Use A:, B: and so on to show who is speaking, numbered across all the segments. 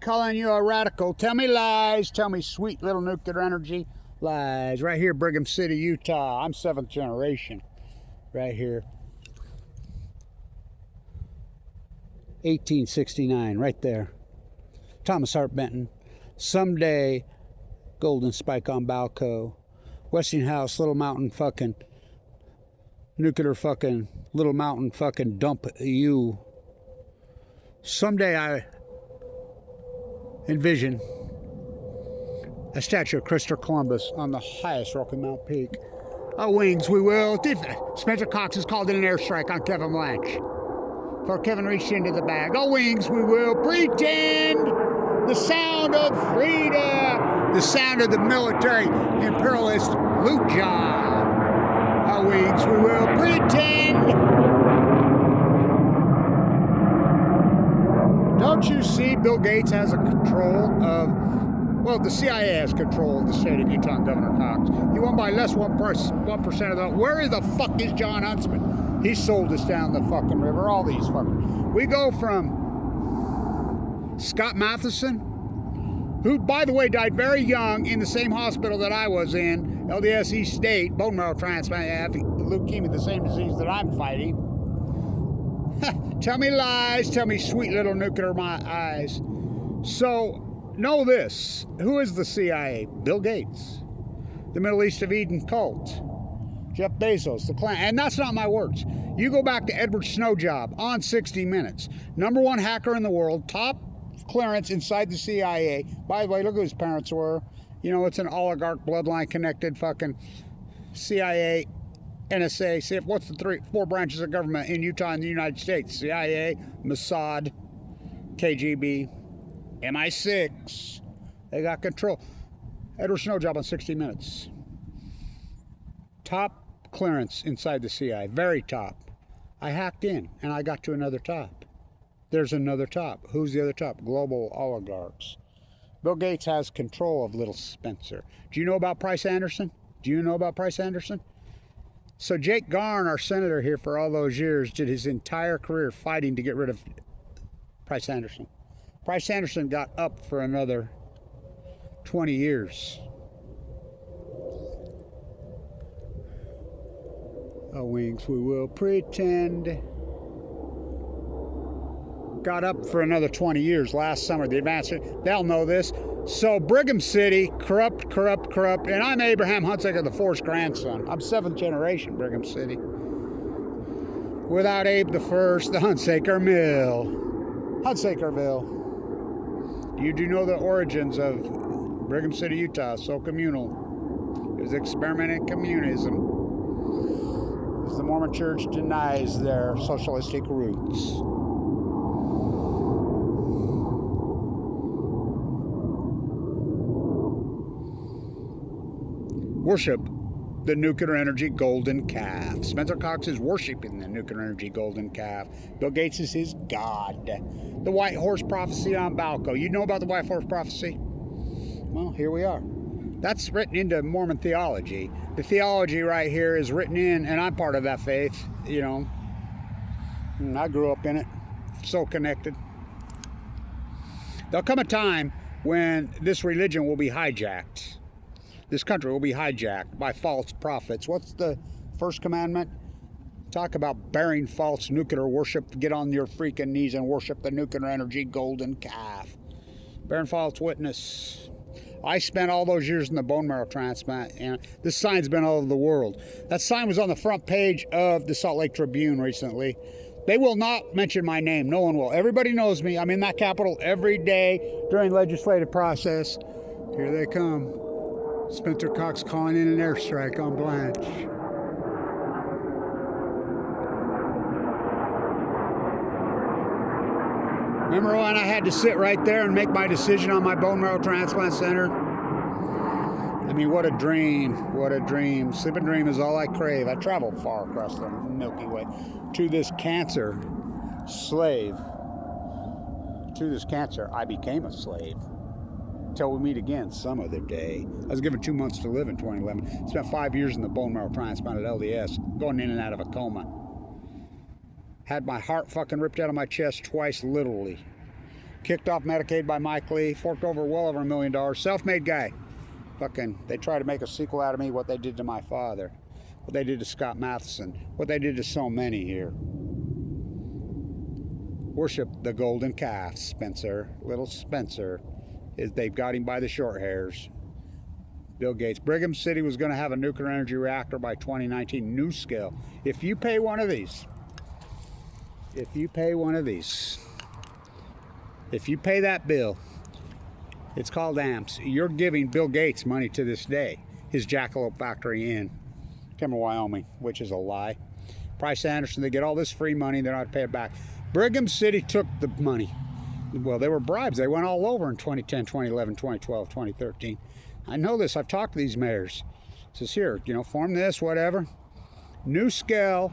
A: Calling you a radical. Tell me lies. Tell me sweet little nuclear energy lies. Right here, Brigham City, Utah. I'm 7th generation. Right here. 1869, right there. Thomas Hart Benton. Someday, Golden Spike on Balco. Westinghouse, Little Mountain fucking. Nuclear fucking. Little Mountain fucking dump you. Someday I envision a statue of Christopher Columbus on the highest Rocky Mountain peak. Our wings we will. Spencer Cox has called in an airstrike on Kevin Blanch. For Kevin reached into the bag. Our wings we will pretend. The sound of freedom. The sound of the military imperialist loot job. Our wings we will pretend. Don't you see Bill Gates has a control of, well, the CIA has control of the state of Utah and Governor Cox. He won by less 1% of the, where the fuck is John Huntsman? He sold us down the fucking river, all these fuckers. We go from Scott Matheson, who, by the way, died very young in the same hospital that I was in, LDS East State, bone marrow transplant, leukemia, the same disease that I'm fighting. Tell me lies, tell me sweet little nuclear my eyes. So, know this. Who is the CIA? Bill Gates. The Middle East of Eden cult. Jeff Bezos, the Klan. And that's not my words. You go back to Edward Snowjob on 60 Minutes. #1 hacker in the world, top clearance inside the CIA. By the way, look who his parents were. You know, it's an oligarch bloodline connected fucking CIA, NSA. See, what's the 4 branches of government in Utah and the United States? CIA, Mossad, KGB, MI6. They got control. Edward Snowjob on 60 Minutes. Top clearance inside the CIA. Very top. I hacked in and I got to another top. There's another top. Who's the other top? Global oligarchs. Bill Gates has control of little Spencer. Do you know about Price Anderson? Do you know about Price Anderson? So Jake Garn, our senator here for all those years, did his entire career fighting to get rid of Price Anderson. Price Anderson got up for another 20 years. Our wings we will pretend. Got up for another 20 years last summer. The advanced, they'll know this. So Brigham City, corrupt, and I'm Abraham Hunsaker, the 4th grandson. I'm 7th generation Brigham City. Without Abe the 1st, the Hunsaker Mill. Hunsakerville. You do know the origins of Brigham City, Utah, so communal. It was experimental communism. As the Mormon Church denies their socialistic roots. Worship the nuclear energy golden calf. Spencer Cox is worshiping the nuclear energy golden calf. Bill Gates is his God. The white horse prophecy on Balco. You know about the white horse prophecy? Well, here we are. That's written into Mormon theology. The theology right here is written in, and I'm part of that faith, you know. And I grew up in it. So connected. There'll come a time when this religion will be hijacked. This country will be hijacked by false prophets. What's the first commandment? Talk about bearing false nuclear worship. Get on your freaking knees and worship the nuclear energy golden calf. Bearing false witness. I spent all those years in the bone marrow transplant, and this sign's been all over the world. That sign was on the front page of the Salt Lake Tribune recently. They will not mention my name. No one will. Everybody knows me. I'm in that Capitol every day during legislative process. Here they come. Spencer Cox calling in an airstrike on Blanch. Remember when I had to sit right there and make my decision on my bone marrow transplant center? I mean, what a dream. What a dream. Sleep and dream is all I crave. I traveled far across the Milky Way to this cancer slave. To this cancer, I became a slave. Till we meet again some other day. I was given 2 months to live in 2011. Spent 5 years in the bone marrow transplant at LDS, going in and out of a coma. Had my heart fucking ripped out of my chest twice, literally. Kicked off Medicaid by Mike Lee. Forked over well over $1 million. Self-made guy. Fucking, they try to make a sequel out of me, what they did to my father. What they did to Scott Matheson. What they did to so many here. Worship the golden calf, Spencer. Little Spencer. They've got him by the short hairs. Bill Gates. Brigham City was going to have a nuclear energy reactor by 2019. New scale. If you pay one of these, if you pay that bill, it's called amps. You're giving Bill Gates money to this day. His Jackalope factory in Kimmer, Wyoming, which is a lie. Price Anderson, they get all this free money. They're not to pay it back. Brigham City took the money. Well, they were bribes. They went all over in 2010, 2011, 2012, 2013. I know this. I've talked to these mayors. It says here, you know, form this, whatever. New scale,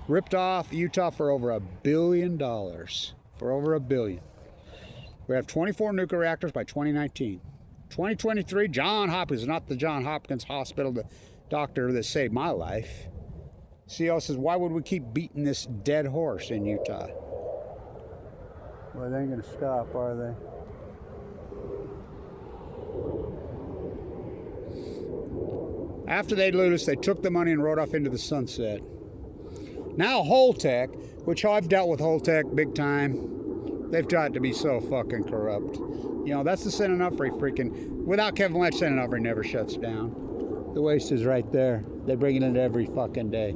A: ripped off Utah for over $1 billion. For over $1 billion. We have 24 nuclear reactors by 2019. 2023, John Hopkins, not the John Hopkins Hospital, the doctor that saved my life. CEO says, why would we keep beating this dead horse in Utah? Well, they ain't gonna stop, are they? After they loot us, they took the money and rode off into the sunset. Now Holtec, which I've dealt with Holtec big time, they've tried to be so fucking corrupt. You know, that's the San Onofre freaking, without Kevin Blanch, San Onofre never shuts down. The waste is right there. They bring it in every fucking day.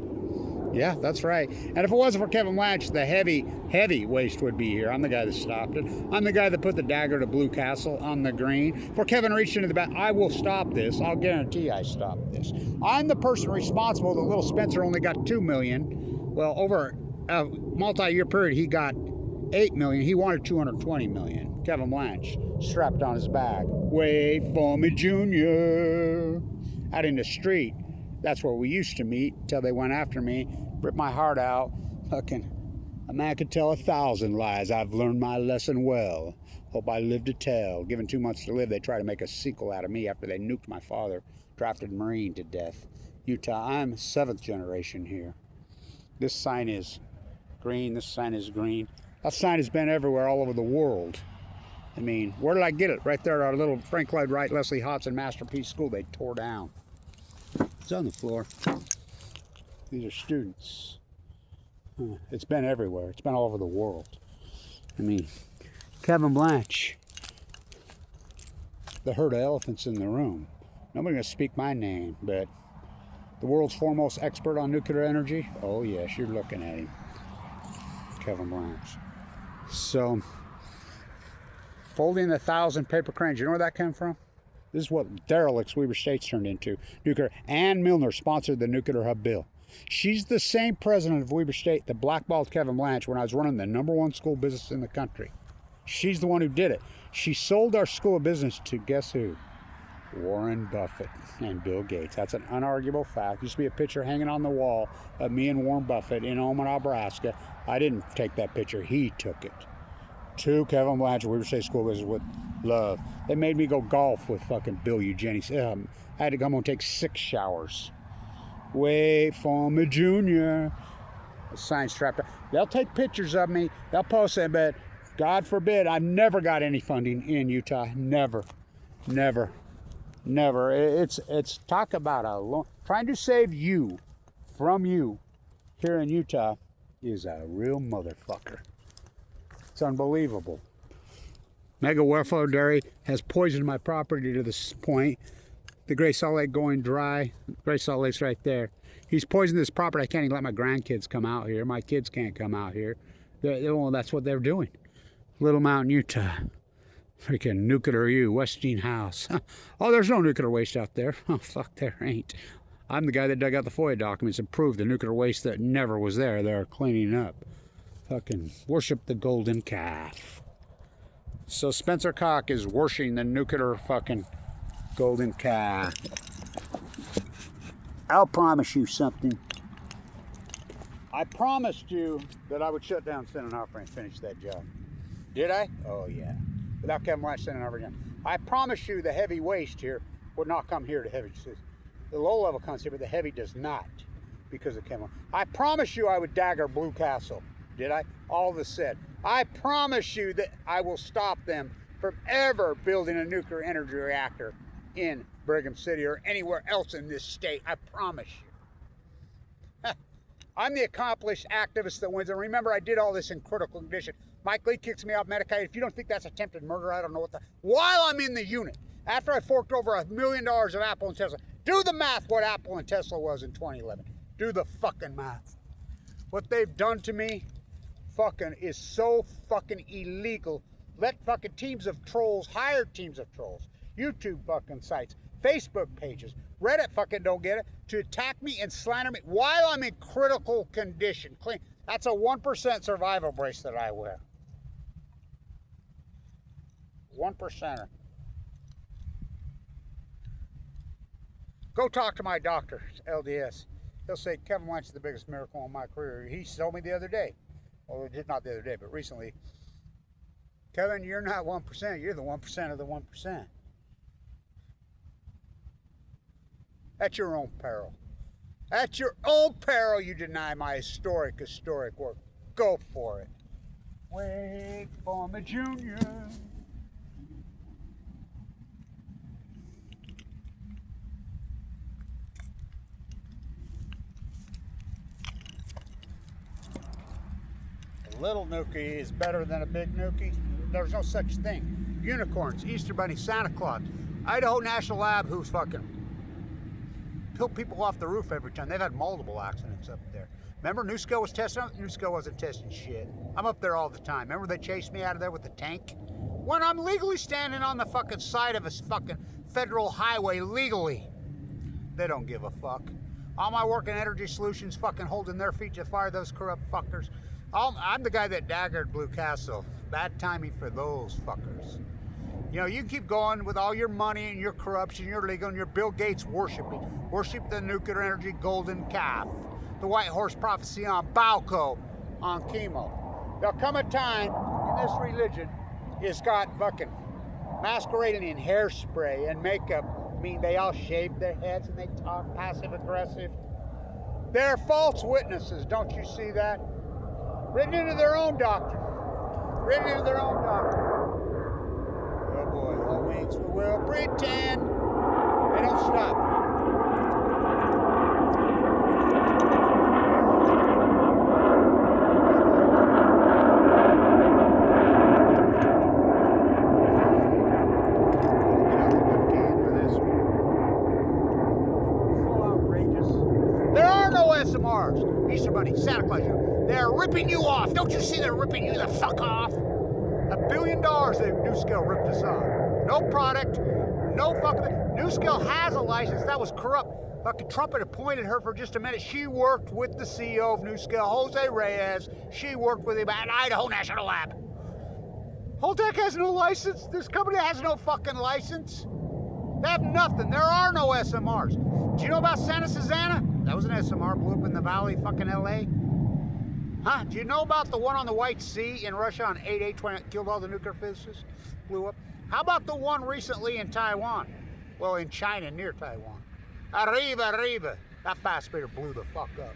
A: Yeah, that's right. And if it wasn't for Kevin Blanch, the heavy waste would be here. I'm the guy that stopped it. I'm the guy that put the dagger to Blue Castle on the green. For Kevin reached into the back, I will stop this. I'll guarantee I stop this. I'm the person responsible that little Spencer only got $2 million. Well, over a multi-year period, he got $8 million. He wanted $220 million. Kevin Blanch strapped on his back. Wait for me, Junior. Out in the street. That's where we used to meet until they went after me, ripped my heart out. Fucking, a man could tell 1,000 lies. I've learned my lesson well. Hope I live to tell. Given 2 months to live, they try to make a sequel out of me after they nuked my father, drafted Marine to death. Utah, I'm 7th generation here. This sign is green. This sign is green. That sign has been everywhere, all over the world. I mean, where did I get it? Right there at our little Frank Lloyd Wright, Leslie Hodson Masterpiece School they tore down. It's on the floor. These are students. It's been everywhere. It's been all over the world. I mean, Kevin Blanch, the herd of elephants in the room. Nobody's going to speak my name, but the world's foremost expert on nuclear energy? Oh, yes, you're looking at him. Kevin Blanch. So, folding 1,000 paper cranes. You know where that came from? This is what derelicts Weber State's turned into. Nuclear. Ann Milner sponsored the Nuclear Hub bill. She's the same president of Weber State that blackballed Kevin Blanch when I was running the #1 school business in the country. She's the one who did it. She sold our school of business to, guess who? Warren Buffett and Bill Gates. That's an unarguable fact. Used to be a picture hanging on the wall of me and Warren Buffett in Omaha, Nebraska. I didn't take that picture. He took it. To Kevin Blanch at Weber State School Business with love. They made me go golf with fucking Bill Eugenics. I had to come home and take 6 showers. Wait for me, Junior. A sign strapped up. They'll take pictures of me. They'll post it, but God forbid, I've never got any funding in Utah. Never. Never. Never. It's talk about trying to save you from you here in Utah is a real motherfucker. It's unbelievable. Mega Welfare Dairy has poisoned my property to this point. The Great Salt Lake going dry. Great Salt Lake's right there. He's poisoned this property. I can't even let my grandkids come out here. My kids can't come out here. Well, that's what they're doing. Little Mountain, Utah. Freaking nuclear Westinghouse. Oh, there's no nuclear waste out there. Oh, fuck, there ain't. I'm the guy that dug out the FOIA documents and proved the nuclear waste that never was there. They're cleaning up. Fucking worship the golden calf. So Spencer Cock is worshiping the nuclear fucking golden calf. I'll promise you something. I promised you that I would shut down San Onofre and finish that job. Did I? Oh, yeah. Without Kevin Blanch San Onofre again. I promise you the heavy waste here would not come here to heavy. The low level comes here, but the heavy does not because of Kevin. I promise you I would dagger Blue Castle. Did I? All this said. I promise you that I will stop them from ever building a nuclear energy reactor in Brigham City or anywhere else in this state. I promise you. I'm the accomplished activist that wins. And remember, I did all this in critical condition. Mike Lee kicks me off medicated. If you don't think that's attempted murder, I don't know what the... While I'm in the unit, after I forked over $1 million of Apple and Tesla, do the math what Apple and Tesla was in 2011. Do the fucking math. What they've done to me fucking is so fucking illegal. Let fucking teams of trolls, hired teams of trolls, YouTube fucking sites, Facebook pages, Reddit fucking don't get it, to attack me and slander me while I'm in critical condition. Clean. That's a 1% survival bracelet I wear. 1%er. Go talk to my doctor, LDS. He'll say, Kevin Blanch is the biggest miracle in my career. He told me the other day, well, not the other day, but recently, Kevin, you're not 1%, you're the 1% of the 1%. At your own peril. At your own peril, you deny my historic work. Go for it. Wait for me, Junior. A little nookie is better than a big nookie. There's no such thing. Unicorns, Easter Bunny, Santa Claus, Idaho National Lab, who's fucking pilled people off the roof every time. They've had multiple accidents up there. Remember NuScale was testing? NuScale wasn't testing shit. I'm up there all the time. Remember they chased me out of there with the tank? When I'm legally standing on the fucking side of a fucking federal highway legally. They don't give a fuck. All my work in energy solutions fucking holding their feet to the fire, those corrupt fuckers. I'm the guy that daggered Blue Castle. Bad timing for those fuckers. You know, you can keep going with all your money and your corruption, your legal, and your Bill Gates worshiping. Worship the nuclear energy golden calf. The white horse prophecy on Balco, on chemo. There'll come a time in this religion it's got fucking masquerading in hairspray and makeup. I mean, they all shave their heads and they talk passive aggressive. They're false witnesses, don't you see that? Written into their own doctrine. Written into their own doctrine. Oh boy, all wings we will pretend. They don't stop. SMRs, Easter Bunny, Santa Claus, they're ripping you off. Don't you see they're ripping you the fuck off? $1 billion that NuScale ripped us off. No product, no fucking... NuScale has a license that was corrupt. Fucking Trump had appointed her for just a minute. She worked with the CEO of NuScale, Jose Reyes. She worked with him at Idaho National Lab. Holtec has no license. This company has no fucking license. They have nothing. There are no SMRs. Do you know about Santa Susana? That was an SMR, blew up in the valley, fucking LA. Huh? Do you know about the one on the White Sea in Russia on 8/8 when it killed all the nuclear physicists? Blew up. How about the one recently in Taiwan? Well, in China, near Taiwan. Arriba. That fast speeder blew the fuck up.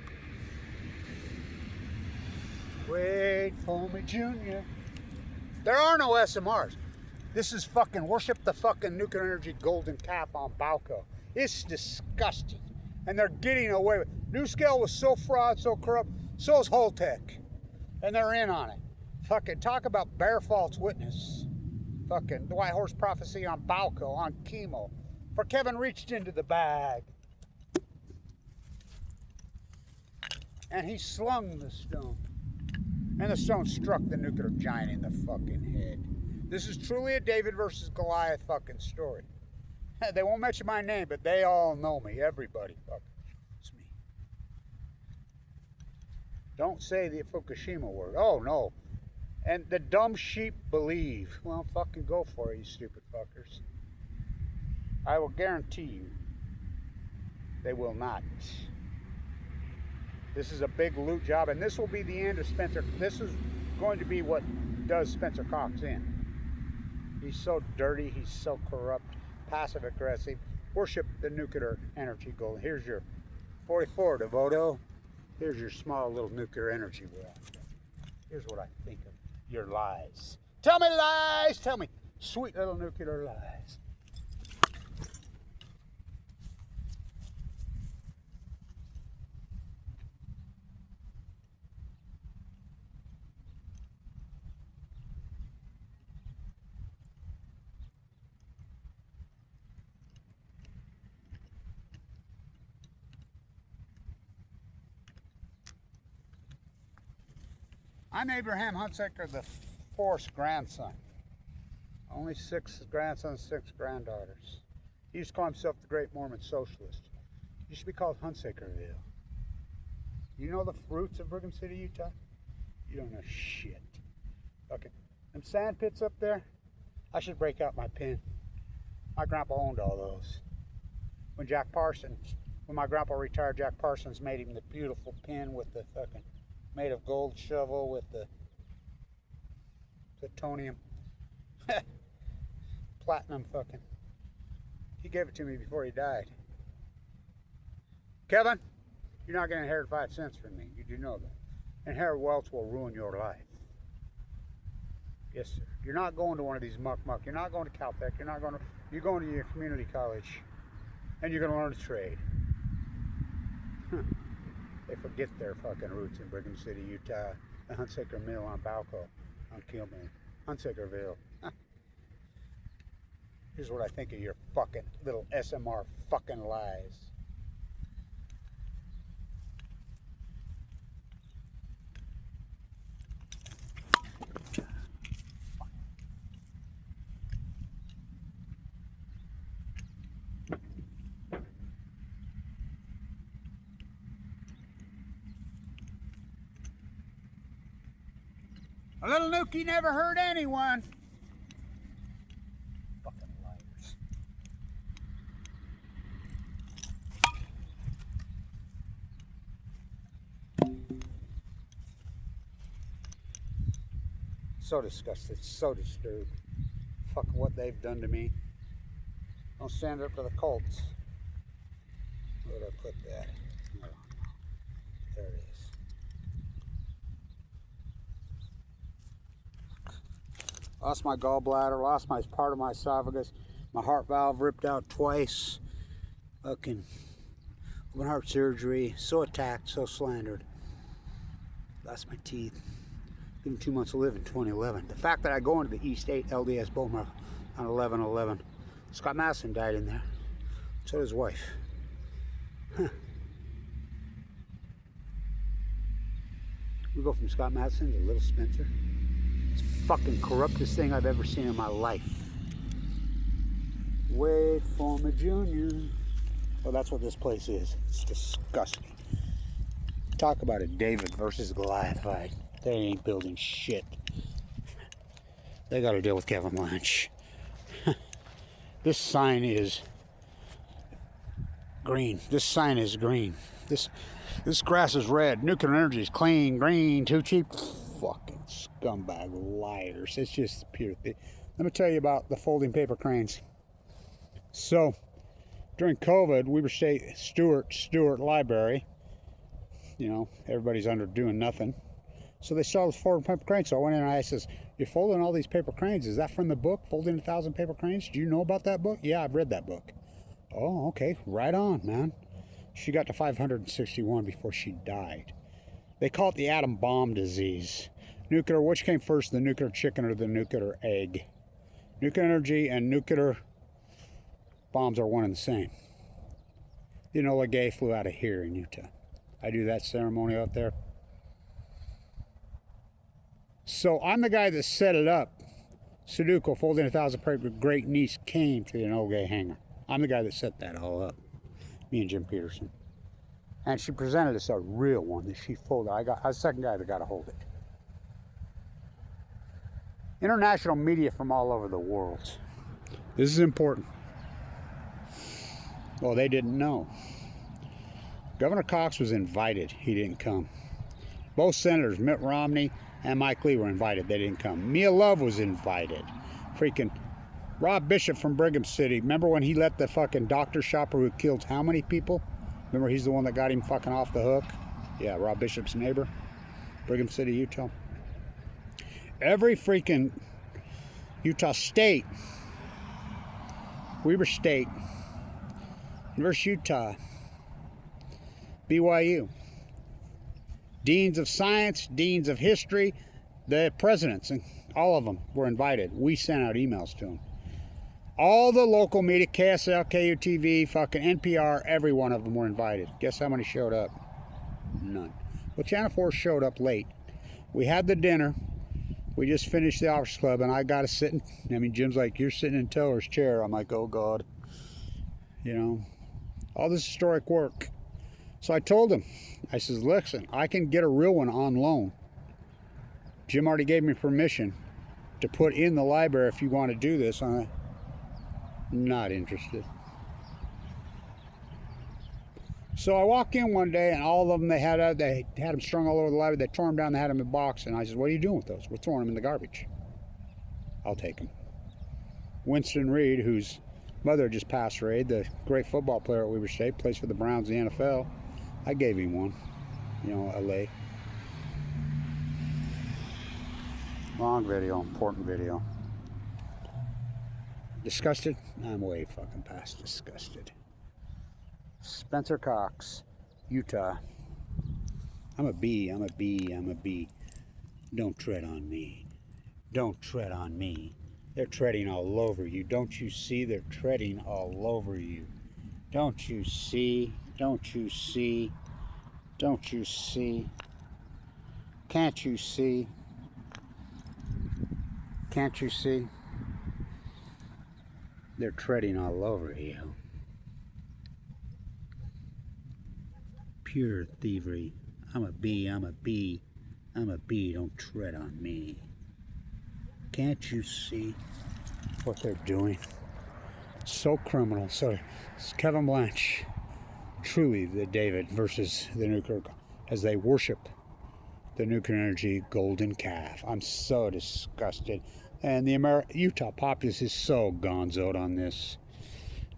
A: Wait for me, Junior. There are no SMRs. This is fucking worship the fucking nuclear energy golden calf on Balco. It's disgusting. And they're getting away with it. NuScale was so fraud, so corrupt, so is Holtec. And they're in on it. Fucking talk about bare false witness. Fucking the white horse prophecy on Balco, on chemo. For Kevin reached into the bag. And he slung the stone. And the stone struck the nuclear giant in the fucking head. This is truly a David versus Goliath fucking story. They won't mention my name, but they all know me. Everybody fucking knows me. Don't say the Fukushima word. Oh, no. And the dumb sheep believe. Well, fucking go for it, you stupid fuckers. I will guarantee you they will not. This is a big loot job, and this will be the end of Spencer. This is going to be what does Spencer Cox in. He's so dirty. He's so corrupt. Passive aggressive, worship the nuclear energy goal. Here's your 44 Devoto. Here's your small little nuclear energy well. Here's what I think of. your lies. Tell me lies. Tell me sweet little nuclear lies. I'm Abraham Hunsaker the fourth grandson. Only 6 grandsons, 6 granddaughters. He used to call himself the Great Mormon Socialist. He used to be called Hunsakerville. You know the roots of Brigham City, Utah? You don't know shit. Okay. Them sand pits up there, I should break out my pen. My grandpa owned all those. When my grandpa retired, Jack Parsons made him the beautiful pen with the fucking made of gold shovel with the plutonium platinum fucking. He gave it to me before he died. Kevin, you're not going to inherit 5 cents from me. You do know that. Inherit wealth will ruin your life. Yes, sir. You're not going to one of these muck. You're not going to Caltech. You're going to your community college, and you're going to learn a trade. They forget their fucking roots in Brigham City, Utah, the Hunsaker Mill on Balco, on Kilman, Hunsakerville. Here's what I think of your fucking little SMR fucking lies. A little Nukie never hurt anyone. Fucking liars. So disgusted, so disturbed. Fuck what they've done to me. Don't stand up to the cults. Where would I put that? No. There it is. Lost my gallbladder, lost my part of my esophagus, my heart valve ripped out twice, fucking open heart surgery, so attacked, so slandered. Lost my teeth. Given 2 months to live in 2011. The fact that I go into the East 8 LDS bone marrow on 11/11, Scott Madison died in there. So did his wife. Huh. We go from Scott Madison to Little Spencer. It's fucking corruptest thing I've ever seen in my life. Wait for me, Junior. Well, that's what this place is. It's disgusting. Talk about a David versus Goliath fight. They ain't building shit. They got to deal with Kevin Blanch. This sign is green. This sign is green. This grass is red. Nuclear energy is clean, green, too cheap. Fucking scumbag liars. It's just pure. Let me tell you about the folding paper cranes. So, during COVID, we were Stewart Library. You know, everybody's under doing nothing. So they saw the folding paper cranes. So I went in and I says, "You're folding all these paper cranes. Is that from the book, Folding 1,000 Paper Cranes? Do you know about that book?" "Yeah, I've read that book." "Oh, okay. Right on, man." She got to 561 before she died. They call it the atom bomb disease. Nuclear, which came first, the nuclear chicken or the nuclear egg? Nuclear energy and nuclear bombs are one and the same. Enola Gay flew out of here in Utah. I do that ceremony out there. So I'm the guy that set it up. Sudoku, Folding 1,000 Paper, great niece came to the Enola Gay hangar. I'm the guy that set that all up. Me and Jim Peterson. And she presented us a real one that she folded. I was the second guy that got to hold it. International media from all over the world. This is important. Well, they didn't know. Governor Cox was invited. He didn't come. Both senators, Mitt Romney and Mike Lee, were invited. They didn't come. Mia Love was invited. Freaking Rob Bishop from Brigham City. Remember when he let the fucking doctor shopper who killed how many people? Remember he's the one that got him fucking off the hook? Yeah, Rob Bishop's neighbor. Brigham City, Utah. Every freaking Utah State, Weber State, University of Utah, BYU, deans of science, deans of history, the presidents, and all of them were invited. We sent out emails to them. All the local media, KSL, KUTV, fucking NPR, every one of them were invited. Guess how many showed up? None. Well, Channel 4 showed up late. We had the dinner. We just finished the Officers Club, and I got to sit in. I mean, Jim's like, you're sitting in Teller's chair. I'm like, oh, God. You know, all this historic work. So I told him, I says, listen, I can get a real one on loan. Jim already gave me permission to put in the library if you want to do this. I'm not interested. So I walk in one day, and all of them, they had them strung all over the library. They tore them down, they had them in a box, and I said, what are you doing with those? We're throwing them in the garbage. I'll take them. Winston Reed, whose mother just passed away, the great football player at Weber State, plays for the Browns in the NFL. I gave him one, you know, LA. Long video, important video. Disgusted? I'm way fucking past disgusted. Spencer Cox, Utah. I'm a bee, I'm a bee, I'm a bee. Don't tread on me. Don't tread on me. They're treading all over you. Don't you see they're treading all over you? Don't you see? Don't you see? Don't you see? Can't you see? Can't you see? They're treading all over you. Pure thievery. I'm a bee, I'm a bee, I'm a bee, don't tread on me. Can't you see what they're doing? So criminal. So it's Kevin Blanch, truly the David versus the nuclear, as they worship the nuclear energy golden calf. I'm so disgusted. And the Utah populace is so gonzoed on this.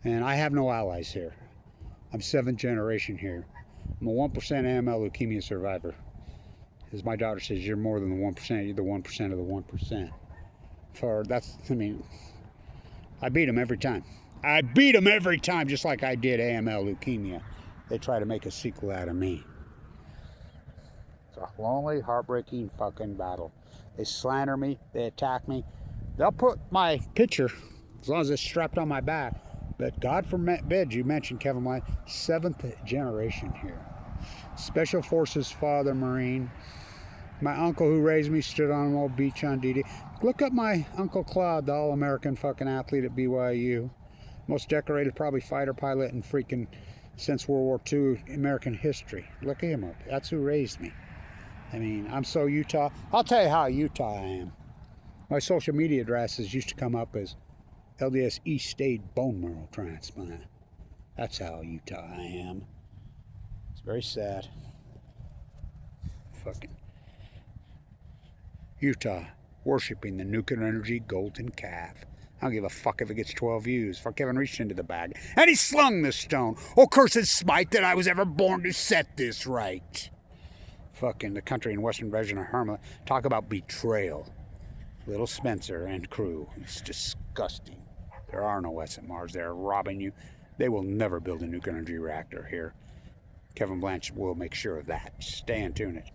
A: And I have no allies here. I'm 7th generation here. I'm a 1% AML leukemia survivor. As my daughter says, you're more than the 1%, you're the 1% of the 1%. I mean, I beat them every time. I beat them every time, just like I did AML leukemia. They try to make a sequel out of me. It's a lonely, heartbreaking fucking battle. They slander me, they attack me. They'll put my picture, as long as it's strapped on my back. But God forbid, you mentioned Kevin Blanch, 7th generation here. Special Forces father, Marine. My uncle who raised me stood on an old beach on D-Day. Look up my Uncle Claude, the all-American fucking athlete at BYU. Most decorated probably fighter pilot in freaking, since World War II, American history. Look him up. That's who raised me. I mean, I'm so Utah. I'll tell you how Utah I am. My social media addresses used to come up as LDS East State bone marrow transplant. That's how Utah I am. It's very sad. Fucking Utah worshiping the nuclear energy golden calf. I don't give a fuck if it gets 12 views. Fuck, Kevin reached into the bag and he slung the stone. Oh, cursed smite that I was ever born to set this right. Fucking the country in western version of Herma. Talk about betrayal. Little Spencer and crew. It's disgusting. There are no SMRs. They're robbing you. They will never build a nuclear energy reactor here. Kevin Blanch will make sure of that. Stay in tune it.